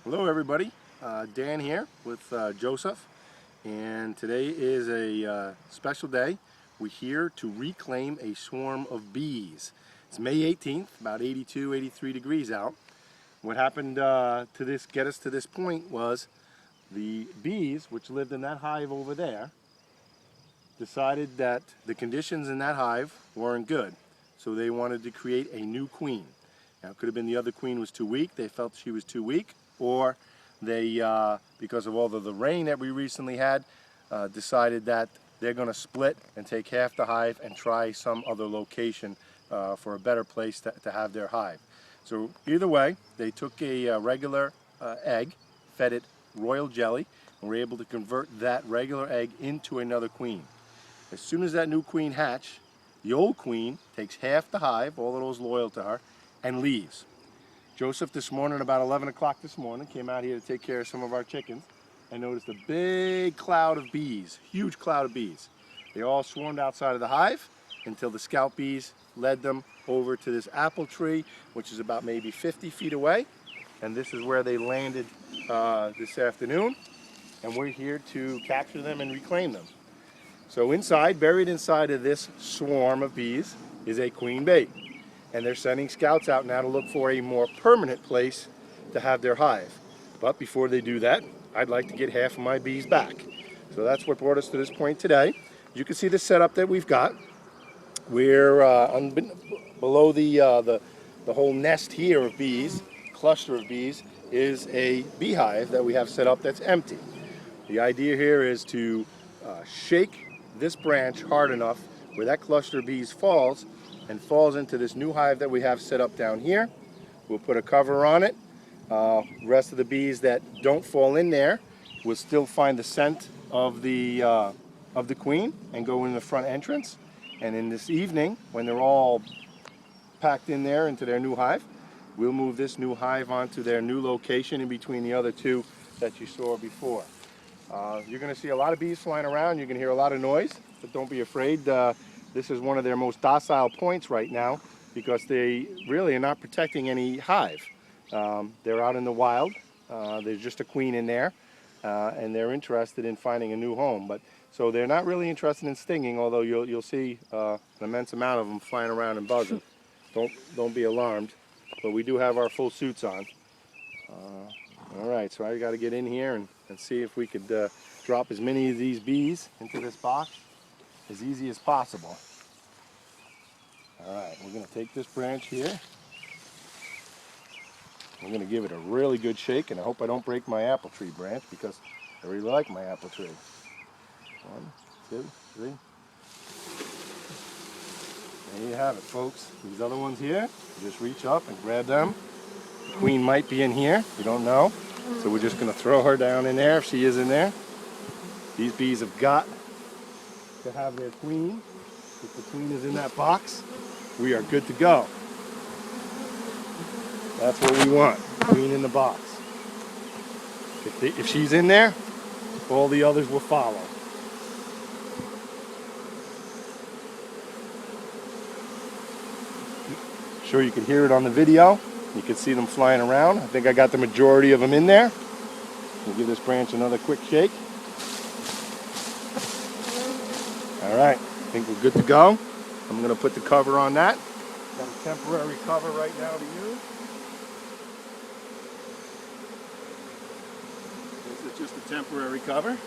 Hello everybody, Dan here with Joseph, and today is a special day. We're here to reclaim a swarm of bees. It's May 18th, about 82, 83 degrees out. What happened get us to this point was the bees, which lived in that hive over there, decided that the conditions in that hive weren't good, so they wanted to create a new queen. Now, it could have been the other queen was too weak, they felt she was too weak, or they, because of all of the rain that we recently had, decided that they're going to split and take half the hive and try some other location for a better place to have their hive. So either way, they took a regular egg, fed it royal jelly, and were able to convert that regular egg into another queen. As soon as that new queen hatched, the old queen takes half the hive, all of those loyal to her, and leaves. Joseph this morning, about 11 o'clock this morning, came out here to take care of some of our chickens and noticed a big cloud of bees, huge cloud of bees. They all swarmed outside of the hive until the scout bees led them over to this apple tree, which is about maybe 50 feet away. And this is where they landed this afternoon. And we're here to capture them and reclaim them. So inside, buried inside of this swarm of bees, is a queen bee. And they're sending scouts out now to look for a more permanent place to have their hive. But before they do that, I'd like to get half of my bees back. So that's what brought us to this point today. You can see the setup that we've got. We're below the whole nest here of bees, cluster of bees, is a beehive that we have set up that's empty. The idea here is to shake this branch hard enough where that cluster of bees falls and falls into this new hive that we have set up down here. We'll put a cover on it. Rest of the bees that don't fall in there will still find the scent of the queen and go in the front entrance. And in this evening, when they're all packed in there into their new hive, we'll move this new hive onto their new location in between the other two that you saw before. You're going to see a lot of bees flying around. You're going to hear a lot of noise, but don't be afraid. This is one of their most docile points right now because they really are not protecting any hive. They're out in the wild. There's just a queen in there, and they're interested in finding a new home. So they're not really interested in stinging, although you'll see an immense amount of them flying around and buzzing. Don't be alarmed, but we do have our full suits on. All right, so I got to get in here and see if we could drop as many of these bees into this box as easy as possible. All right, we're going to take this branch here. I'm going to give it a really good shake, and I hope I don't break my apple tree branch because I really like my apple tree. 1, 2, 3. There you have it, folks. These other ones here, just reach up and grab them. The queen might be in here, you don't know. So we're just going to throw her down in there if she is in there. These bees have got to have their queen. If the queen is in that box, we are good to go. That's what we want, queen in the box. If she's in there, all the others will follow. Sure, you can hear it on the video. You can see them flying around. I think I got the majority of them in there. We'll give this branch another quick shake. All right, I think we're good to go. I'm going to put the cover on that. Got a temporary cover right now to use. This is just a temporary cover. Get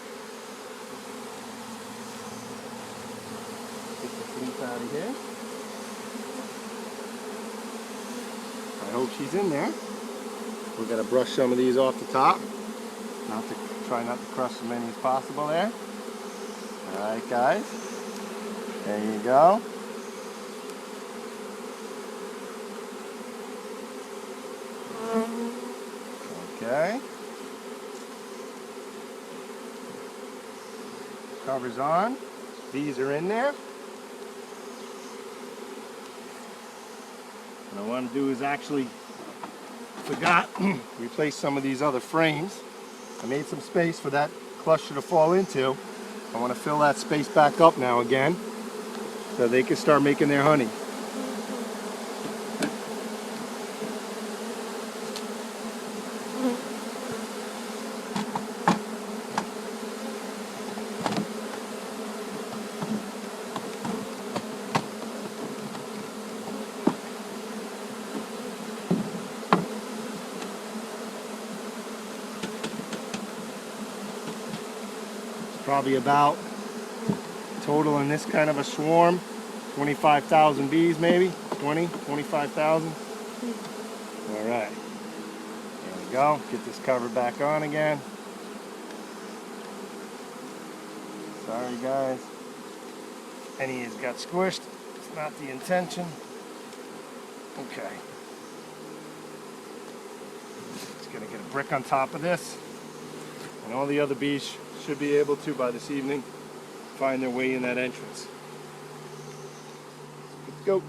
the fleece out of here. I hope she's in there. We're going to brush some of these off the top. Try not to crush as many as possible there. Alright guys. There you go. Okay. Cover's on. Bees are in there. What I want to do is actually replace some of these other frames. I made some space for that cluster to fall into. I want to fill that space back up now again so they can start making their honey. Probably about total in this kind of a swarm, 25,000 bees maybe, 25,000. All right, there we go. Get this cover back on again. Sorry guys, any has got squished. It's not the intention. Okay. Just gonna get a brick on top of this, and all the other bees should be able to, by this evening, find their way in that entrance. Let's go.